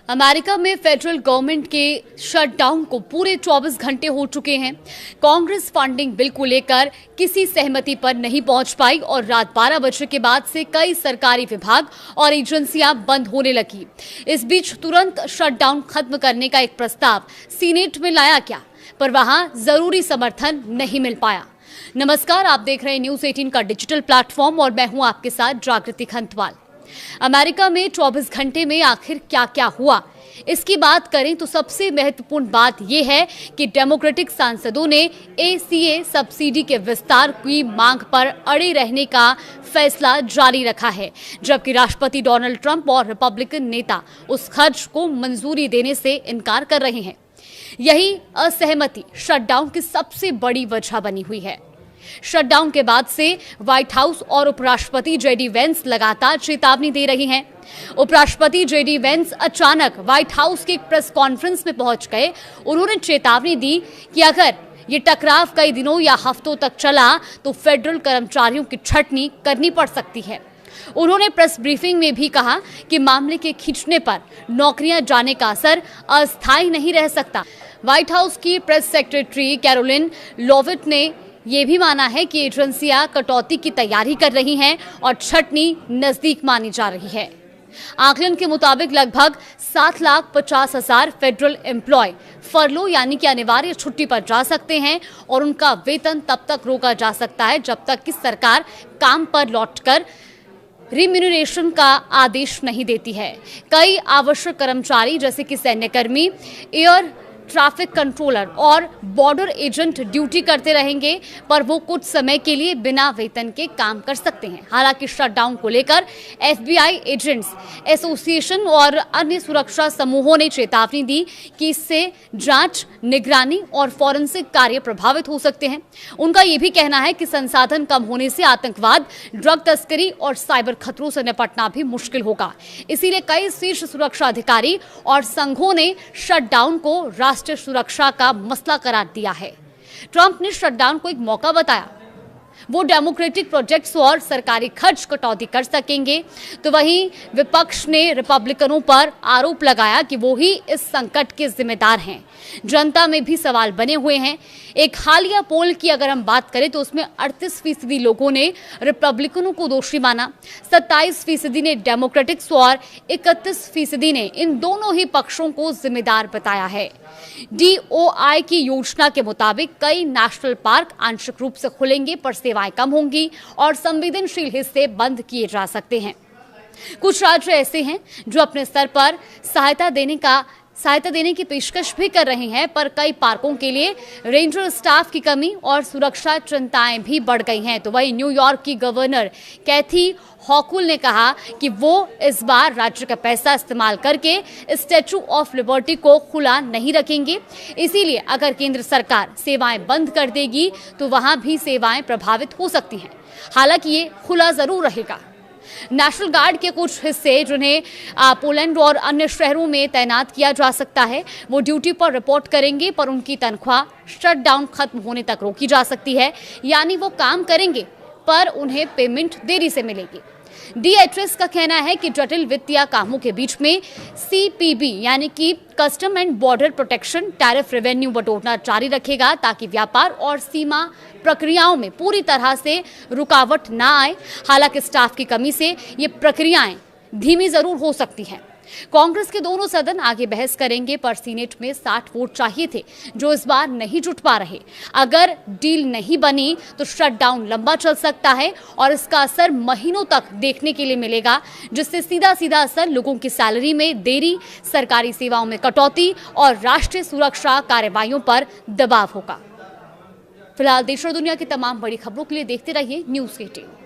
America में federal government के shutdown को पूरे 24 घंटे हो चुके हैं। कांग्रेस फंडिंग बिल को लेकर किसी सहमति पर नहीं पहुंच पाई और रात 12 बजे के बाद से कई सरकारी विभाग और एजेंसियां बंद होने लगी। इस बीच तुरंत शटडाउन खत्म करने का एक प्रस्ताव सीनेट में लाया गया, पर वहां जरूरी समर्थन नहीं मिल पाया। नमस्कार, आप देख रहे हैं न्यूज़ 18 का डिजिटल प्लेटफॉर्म और मैं हूं आपके साथ जागृति खंतवाल। अमेरिका में 24 घंटे में आखिर क्या क्या हुआ, इसकी बात करें तो सबसे महत्वपूर्ण बात यह है कि डेमोक्रेटिक सांसदों ने ACA सब्सिडी के विस्तार की मांग पर अड़े रहने का फैसला जारी रखा है, जबकि राष्ट्रपति डोनाल्ड ट्रंप और रिपब्लिकन नेता उस खर्च को मंजूरी देने से इनकार कर रहे हैं। यही असहमति शटडाउन की सबसे बड़ी वजह बनी हुई है। शटडाउन के बाद से व्हाइट हाउस और उपराष्ट्रपति JD वेंस लगातार चेतावनी दे रही हैं। उपराष्ट्रपति JD वेंस अचानक व्हाइट हाउस की एक प्रेस कॉन्फ्रेंस में पहुंच गए। उन्होंने चेतावनी दी कि अगर ये टकराव कई दिनों या हफ्तों तक चला तो फेडरल कर्मचारियों की छटनी करनी पड़ सकती है। उन्होंने प्रेस ब्रीफिंग में भी कहा कि मामले के खींचने पर नौकरियां जाने का असर अस्थायी नहीं रह सकता। व्हाइट हाउस की प्रेस सेक्रेटरी कैरोलिन लेविट ने ये भी माना है कि एजेंसियां कटौती की तैयारी कर रही हैं और छटनी नजदीक मानी जा रही है। आकलन के मुताबिक लगभग 7,50,000 फेडरल एम्प्लॉय फरलो यानी कि अनिवार्य छुट्टी पर जा सकते हैं और उनका वेतन तब तक रोका जा सकता है जब तक कि सरकार काम पर लौटकर रिम्यूनरेशन का आदेश नहीं देती है। कई आवश्यक कर्मचारी जैसे कि सैन्यकर्मी, एयर ट्रैफिक कंट्रोलर और बॉर्डर एजेंट ड्यूटी करते रहेंगे, पर वो कुछ समय के लिए बिना वेतन के काम कर सकते हैं। हालांकि शटडाउन को लेकर FBI एजेंट्स एसोसिएशन और अन्य सुरक्षा समूहों ने चेतावनी दी कि इससे जांच, निगरानी और फॉरेंसिक कार्य प्रभावित हो सकते हैं। उनका ये भी कहना है कि संसाधन कम होने से आतंकवाद, ड्रग तस्करी और साइबर खतरों से निपटना भी मुश्किल होगा। इसीलिए कई शीर्ष सुरक्षा अधिकारी और संघों ने शटडाउन को राष्ट्रीय सुरक्षा का मसला करार दिया है। ट्रंप ने शटडाउन को एक मौका बताया। वो डेमोक्रेटिक प्रोजेक्ट्स और सरकारी खर्च कटौती कर सकेंगे, तो वहीं विपक्ष ने रिपब्लिकनों पर आरोप लगाया कि वो ही इस संकट के जिम्मेदार हैं। जनता में भी सवाल बने हुए हैं। एक हालिया पोल की अगर हम बात करें तो उसमें 38% लोगों ने रिपब्लिकनों को दोषी माना, 27% ने डेमोक्रेटिक्स और 31% ने इन दोनों ही पक्षों को जिम्मेदार बताया है। DOI की योजना के मुताबिक कई नेशनल पार्क आंशिक रूप से खुलेंगे, पर सेवाएं कम होंगी और संवेदनशील हिस्से बंद किए जा सकते हैं। कुछ राज्य ऐसे हैं जो अपने स्तर पर सहायता देने की पेशकश भी कर रहे हैं, पर कई पार्कों के लिए रेंजर स्टाफ की कमी और सुरक्षा चिंताएं भी बढ़ गई हैं। तो वहीं न्यूयॉर्क की गवर्नर कैथी हॉकुल ने कहा कि वो इस बार राज्य का पैसा इस्तेमाल करके स्टैचू ऑफ लिबर्टी को खुला नहीं रखेंगे। इसीलिए अगर केंद्र सरकार सेवाएं बंद कर देगी तो वहां भी सेवाएं प्रभावित हो सकती हैं। हालांकि ये खुला जरूर रहेगा। नेशनल गार्ड के कुछ हिस्से जिन्हें पोलैंड और अन्य शहरों में तैनात किया जा सकता है, वो ड्यूटी पर रिपोर्ट करेंगे, पर उनकी तनख्वाह शटडाउन खत्म होने तक रोकी जा सकती है। यानी वो काम करेंगे पर उन्हें पेमेंट देरी से मिलेगी। DHS का कहना है कि जटिल वित्तीय कामों के बीच में CPB यानी कि custom and border protection tariff revenue बटोरना जारी रखेगा, ताकि व्यापार और सीमा प्रक्रियाओं में पूरी तरह से रुकावट ना आए। हालांकि स्टाफ की कमी से ये प्रक्रियाएं धीमी जरूर हो सकती हैं। कांग्रेस के दोनों सदन आगे बहस करेंगे, पर सीनेट में 60 वोट चाहिए थे, जो इस बार नहीं जुट पा रहे। अगर डील नहीं बनी तो शटडाउन लंबा चल सकता है और इसका असर महीनों तक देखने के लिए मिलेगा, जिससे सीधा सीधा असर लोगों की सैलरी में देरी, सरकारी सेवाओं में कटौती और राष्ट्रीय सुरक्षा कार्रवाइयों पर दबाव होगा। फिलहाल देश और दुनिया की तमाम बड़ी खबरों के लिए देखते रहिए न्यूज़ 18।